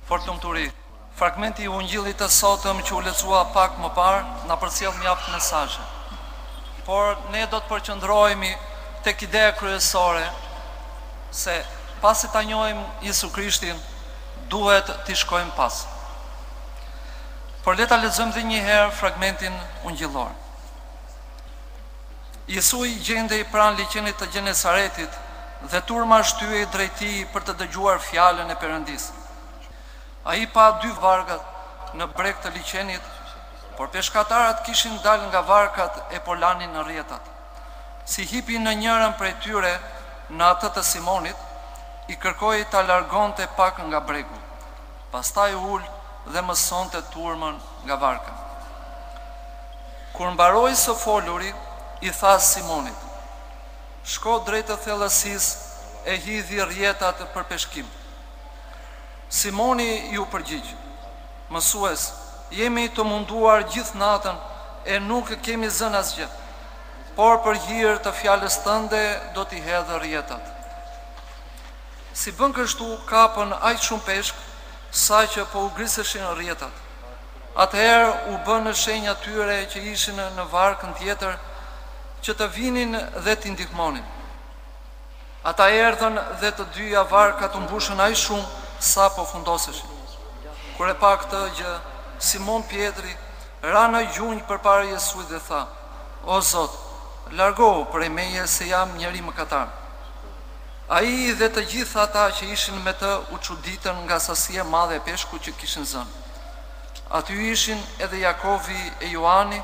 Fort lumturi. Fragmenti i Ungjillit të sotëm që u lexua pak më parë na përcjell mjaft mesazhe. Por ne do të përqendrohemi tek ideja kryesore se pasi ta njohim Jezu Krishtin, duhet t'i shkojmë pas. Por le ta lexojmë edhe një herë fragmentin ungjillor. Jesu i gjendej pranë liçenit të Gjenesaretit dhe turma shtyhej drejt tij për të dëgjuar fjalën e Perëndisë. Ai pa dy vargat në breg të liçenit, por peshkatarët kishin dalë nga varkat e po lanin në rrjetat. Si hipi në njërën prej tyre, në atë të Simonit, i kërkoi ta largonte pak nga bregu. Pastaj ul dhe mësonte turmën nga varka. Kur mbaroi së foluri, i tha Simonit: "Shko drejt të thellësisë e hidhi rrjetat për peshkim." Simoni ju përgjigj: "Mësues, jemi të munduar gjithë natën e nuk kemi zënë asgjë, por për hir të fjalës tënde do t'i hedhë rrjetat." Si bën kështu, kapën aq shumë peshk, sa që po u griseshin rrjetat. Atëherë u bën në shenjë atyre që ishin në varkën tjetër që të vinin dhe t'i ndihmonin. Ata erdhën dhe të dyja varkat u mbushën aq shumë sa po fundoseshin. Kur e pa këtë gjë, Simon Pietri ra në gjunjë përpara Jesujt dhe tha: "O Zot, largohu prej meje se jam njeri mëkatar." Ai dhe të gjithë ata që ishin me të u çuditën nga sasia e madhe e peshkut që kishin zënë. Aty ishin edhe Jakovi e Joani,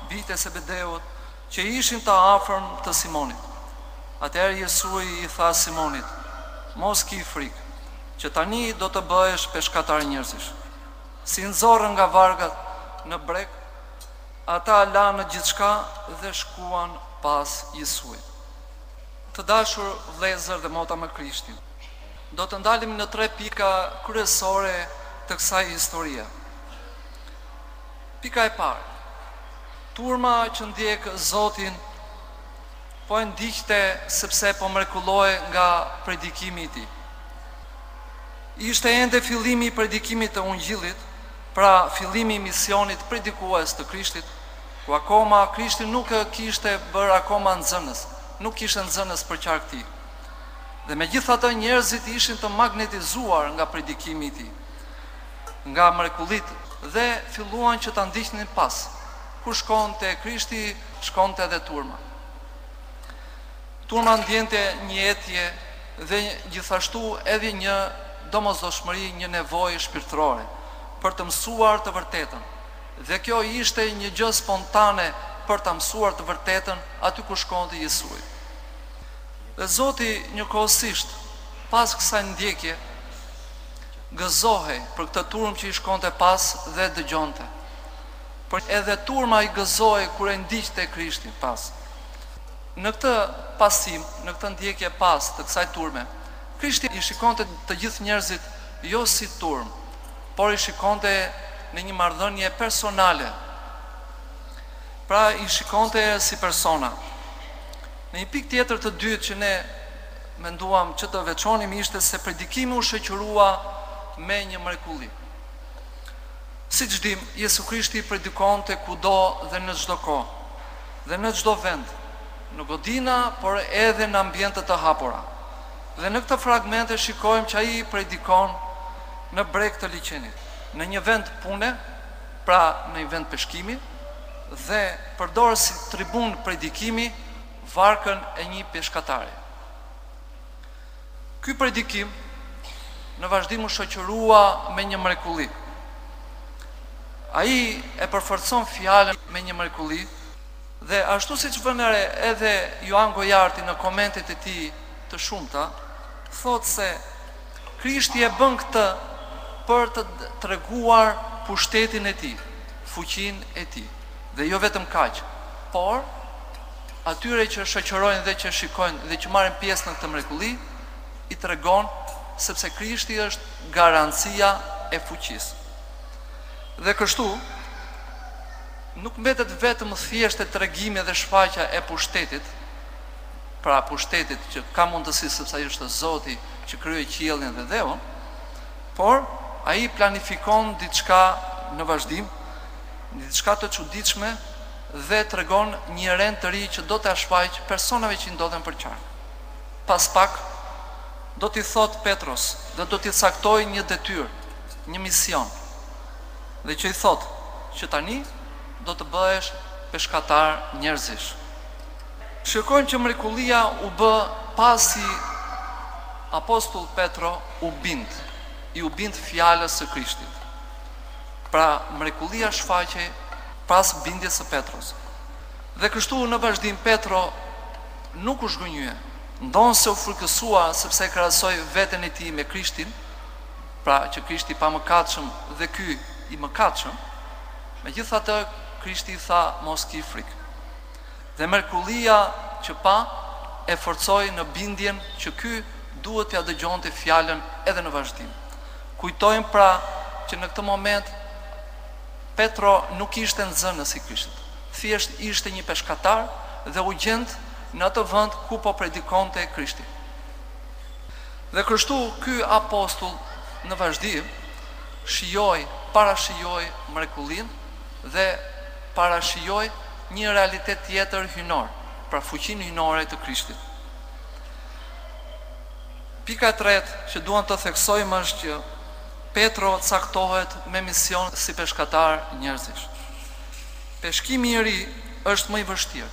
bijtë e Sebedeut, që ishin të afërm të Simonit. Atëherë Jesusi i tha Simonit: "Mos ki frikë, që tani do të bëhesh peshkatar njerëzish." Si nxorrën nga vargat në breg, ata lanë gjithçka dhe shkuan pas Jesuit. Të dashur vëllezër dhe motra me Krishtin, do të ndalim në 3 pika kryesore të kësaj historie. Pika e parë: turma që ndjek Zotin po e ndiqte sepse po mrekullohej nga predikimi i tij. Ishte ende fillimi i predikimit të Ungjillit, pra fillimi i misionit predikues të Krishtit, ku akoma Krishti nuk kishte bërë akoma nxënës, nuk kishte nxënës për qark tij. Dhe megjithatë njerëzit ishin të magnetizuar nga predikimi i tij, nga mrekullitë, dhe filluan që ta ndiqnin pas. Ku shkonte Krishti, shkonte edhe turma. Turma ndjente një etje dhe gjithashtu edhe një domosdoshmëri, një nevojë shpirtërore për të mësuar të vërtetën. Dhe kjo ishte një gjë spontane për të mësuar të vërtetën aty ku shkonte Jesusi. Dhe Zoti njëkohësisht pas kësaj ndjekje gëzohej për këtë turmë që i shkonte pas dhe dëgjonte. Por edhe turma i gëzohej kur e ndiqte Krishtin pas. Në këtë pasim, në këtë ndjekje pas të kësaj turme, Krishti i shikonte të gjithë njerëzit jo si turmë, por i shikonte në një marrëdhënie personale. Pra i shikonte si persona. Në një pikë tjetër të dytë që ne menduam që të veçonim ishte se predikimi u shoqërua me një mrekulli. Siç dim, Jesu Krishti predikonte kudo dhe në çdo kohë, dhe në çdo vend, në godina, por edhe në ambiente të hapura. Dhe në këtë fragmente shikojmë që ai predikon në breg të liçenit, në një vend pune, pra në një vend peshkimi, dhe përdor si tribun predikimi varkën e një peshkatari. Ky predikim në vazhdim u shoqërua me një mrekulli. Ai e përforcon fjalën me një mrekulli, dhe ashtu siç vënë re edhe Joan Gojarti në komentet e tij të shumta, thotë se Krishti e bën këtë për të treguar pushtetin e tij, fuqinë e tij. Dhe jo vetëm kaq, por atyre që shoqërojnë dhe që shikojnë dhe që marrin pjesë në këtë mrekulli, i tregon sepse Krishti është garancia e fuqisë. Dhe kështu nuk mbetet vetëm thjesht e tregimi dhe shfaqja e pushtetit, pra pushtetit që ka mundësi sepse ai është Zoti që krijoi qiellin dhe dheun, por ai planifikon diçka në vazhdim, diçka të çuditshme dhe tregon një rend të ri që do të shfaq personave që ndodhen për qark. Pas pak do t'i thot Petros dhe do t'i caktoj një detyrë, një mision. Dhe që i thot që tani do të bëhesh peshkatar njerëzish. Shikojmë që mrekullia u bë pasi apostull Petro u bind fjalës së Krishtit. Pra mrekullia shfaqej pas bindjes së Petros. Dhe kështu në vazhdim Petro nuk u zhgënjye, ndonë se u frikësua sepse krahasoi veten e tij me Krishtin, pra që Krishti pa mëkatshëm dhe ky i mëkatshëm. Megjithatë Krishti i tha mos ki frikë. Dhe mrekullia që pa e forcoi në bindjen që ky duhet t'ia dëgjonte fjalën edhe në vazhdim. Kujtojmë pra që në këtë moment Petro nuk ishte nxënës i Krishtit. Thjesht ishte një peshkatar dhe u gjend në atë vend ku po predikonte Krishti. Dhe kështu ky apostull në vazhdim parashijoi mrekullinë dhe parashijoi një realitet tjetër hynor, pra fuqinë hynore të Krishtit. Pika e tretë që duam të theksojmë është që Petro caktohet me mision si peshkatar njerëzish. Peshkimi i ri është më i vështirë.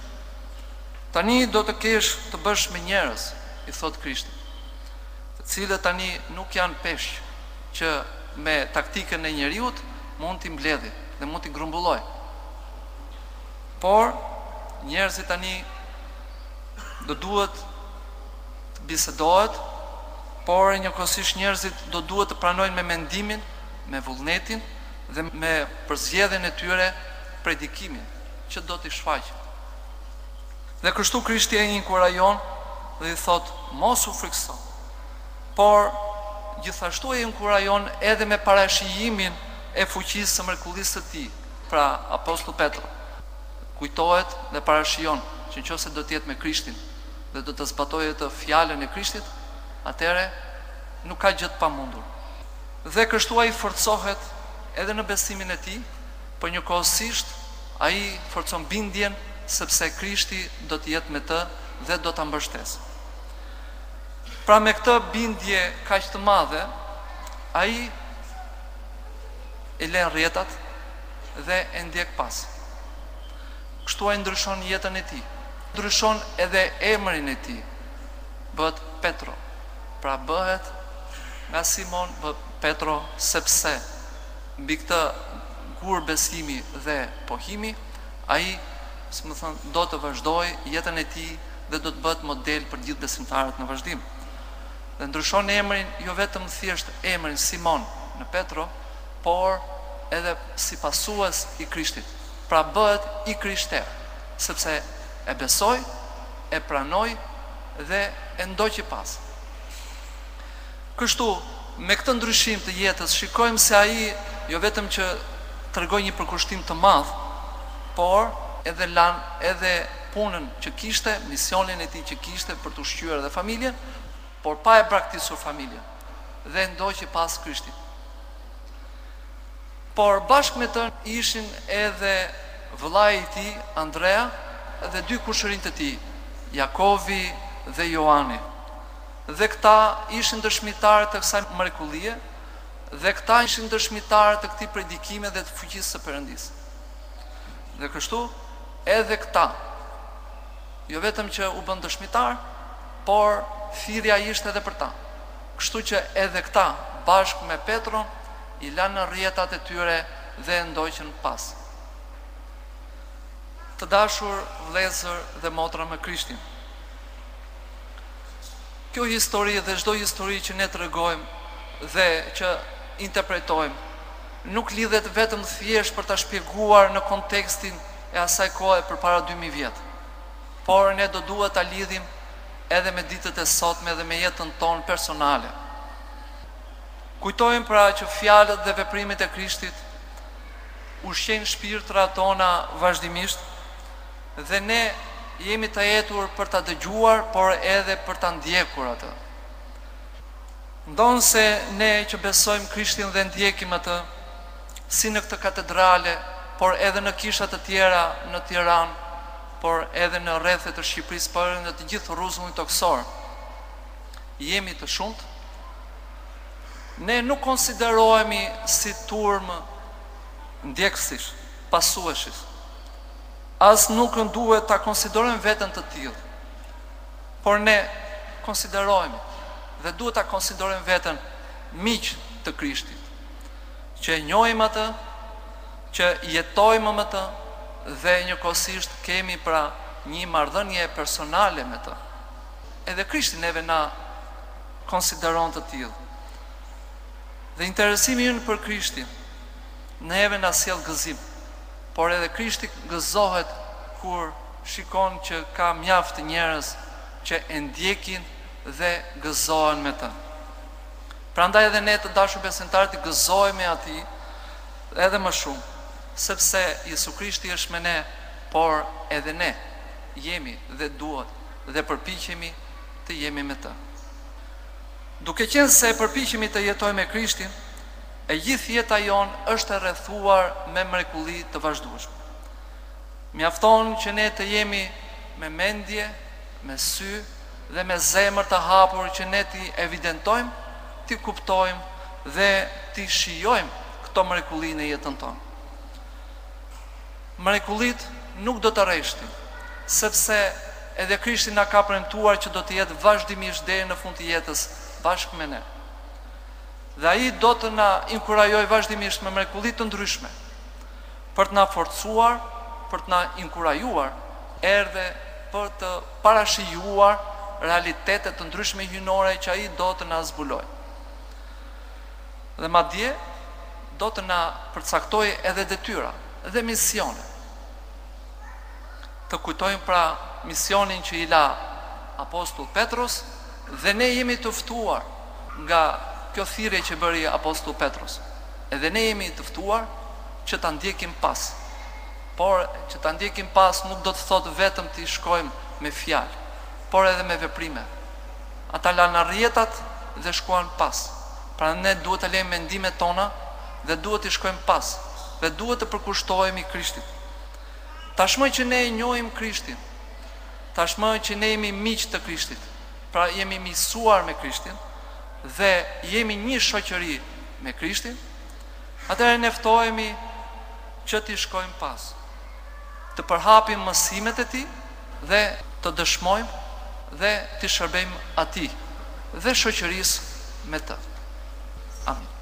Tani do të kesh të bësh me njerëz, i thot Krishti, të cilët tani nuk janë peshq që me taktikën e njeriut mund t'i mbledhi dhe mund t'i grumbulloj. Por njerëzit tani do duhet të bisedohet, por njëkohësisht njerëzit do duhet të pranojnë me mendimin, me vullnetin dhe me përzgjedhjen e tyre predikimin që do t'i shfaqë. Dhe kështu Krishti e inkurajon dhe i thot mos u frikëso. Por gjithashtu e inkurajon edhe me parashijimin e fuqisë së mrekullisë së tij, pra apostull Petro. Kujtohet dhe parashijon që nëse do të jetë me Krishtin dhe do të zbatojë të fjalën e Krishtit, atëre nuk ka gjë të pamundur. Dhe kështu ai forcohet edhe në besimin e tij, por njëkohësisht ai forcon bindjen sepse Krishti do të jetë me të dhe do ta mbështesë. Pra me këtë bindje kaq të madhe, ai e lën rrjetat dhe e ndjek pas. Kështu ai ndryshon jetën e tij. Ndryshon edhe emrin e tij. Bëhet Petro. Pra bëhet nga Simon Petro sepse mbi këtë gur besimi dhe pohimi, ai do të vazhdoj jetën e tij dhe do të bëhet model për gjithë besimtarët në vazhdim. Dhe ndryshon emrin, jo vetëm thjesht emrin Simon në Petro, por edhe si pasues i Krishtit. Pra bëhet i krishter, sepse e besoj, e pranoj dhe e ndoqi pas. Kështu, me këtë ndryshim të jetës, shikojmë se ai jo vetëm që tregoi një përkushtim të madh, por edhe punën që kishte, misionin e tij që kishte për të ushqyer edhe familjen, por pa e braktisur familjen dhe ndoqi pas Krishtit. Por bashkë me të ishin edhe vëllai i tij, Andrea, dhe dy kushërinjtë të tij, Jakovi dhe Johani. Dhe këta ishin dëshmitarë të kësaj mrekullie, dhe këta ishin dëshmitarë të këtij predikime dhe të fuqisë së Perëndisë. Dhe kështu edhe këta, jo vetëm që u bën dëshmitar, por thirrja ishte edhe për ta. Kështu që edhe këta bashkë me Petron i lanë rrjetat e tyre dhe ndoqën pas. Të dashur vëllezër dhe motra me Krishtin, kjo histori dhe çdo histori që ne tregojmë dhe që interpretojmë nuk lidhet vetëm thjesht për ta shpjeguar në kontekstin e asaj kohe përpara 2000 vjet. Por ne do duhet ta lidhim edhe me ditët e sotme dhe me jetën tonë personale. Kujtojmë pra që fjalët dhe veprimet e Krishtit ushqejnë shpirtrat tona vazhdimisht dhe ne jemi të jetur për ta dëgjuar, por edhe për ta ndjekur atë. Ndonë se ne që besojmë Krishtin dhe ndjekim atë, si në këtë katedrale, por edhe në kishat të tjera në Tiranë, por edhe në rrethet të Shqipërisë, por edhe në të gjithë rrugët toksor, jemi të shumtë, ne nuk konsiderohemi si turmë ndjekësish, pasueshis. As nuk duhet ta konsiderojmë veten të tillë. Por ne konsiderohemi dhe duhet ta konsiderojmë veten miq të Krishtit, që e njohim atë, që jetojmë me të dhe njëkohësisht kemi pra një marrëdhënie personale me të. Edhe Krishti neve na konsideron të tillë. Dhe interesimi ynë për Krishtin neve na sjell gëzim, por edhe Krishti gëzohet kur shikon që ka mjaft njerëz që e ndjekin dhe gëzohen me të. Prandaj edhe ne të dashur besimtarë të gëzohemi atij edhe më shumë, sepse Jesu Krishti është me ne, por edhe ne jemi dhe duhet dhe përpiqemi të jemi me të. Duke qenë se përpiqemi të jetojmë me Krishtin, e gjithë jeta jonë është e rrethuar me mrekulli të vazhdueshme. Mjafton që ne të jemi me mendje, me sy dhe me zemër të hapur, që ne t'i evidentojmë, t'i kuptojmë dhe t'i shijojmë këto mrekulli në jetën tonë. Mrekullit nuk do të rreshtin, sepse edhe Krishti na ka premtuar që do të jetë vazhdimisht deri në fund të jetës bashkë me ne. Dhe ai do të na inkurajojë vazhdimisht me mrekulli të ndryshme, për të na forcuar, për të na inkurajuar, erdhe për të parashijuar realitete të ndryshme hyjnore që ai do të na zbulojë. Dhe madje do të na përcaktojë edhe detyra dhe misione. Të kujtojmë pra misionin që i la Apostull Petrus, dhe ne jemi të ftuar nga kjo thirrje që bëri Apostull Petrus. Edhe ne jemi të ftuar që ta ndjekim pas. Por që ta ndjekim pas nuk do të thotë vetëm të shkojmë me fjalë, por edhe me veprime. Ata lanë rrjetat dhe shkuan pas. Pra ne duhet të lejmë mendimet tona dhe duhet të shkojmë pas dhe duhet të përkushtohemi Krishtit. Tashmë që ne e njohim Krishtin, tashmë që ne jemi miq të Krishtit, pra jemi miqësuar me Krishtin dhe jemi një shoqëri me Krishtin, atëherë ne ftohemi që t'i shkojmë pas, të përhapim mësimet e tij dhe të dëshmojmë dhe t'i shërbejmë atij dhe shoqërisë me të. Amin.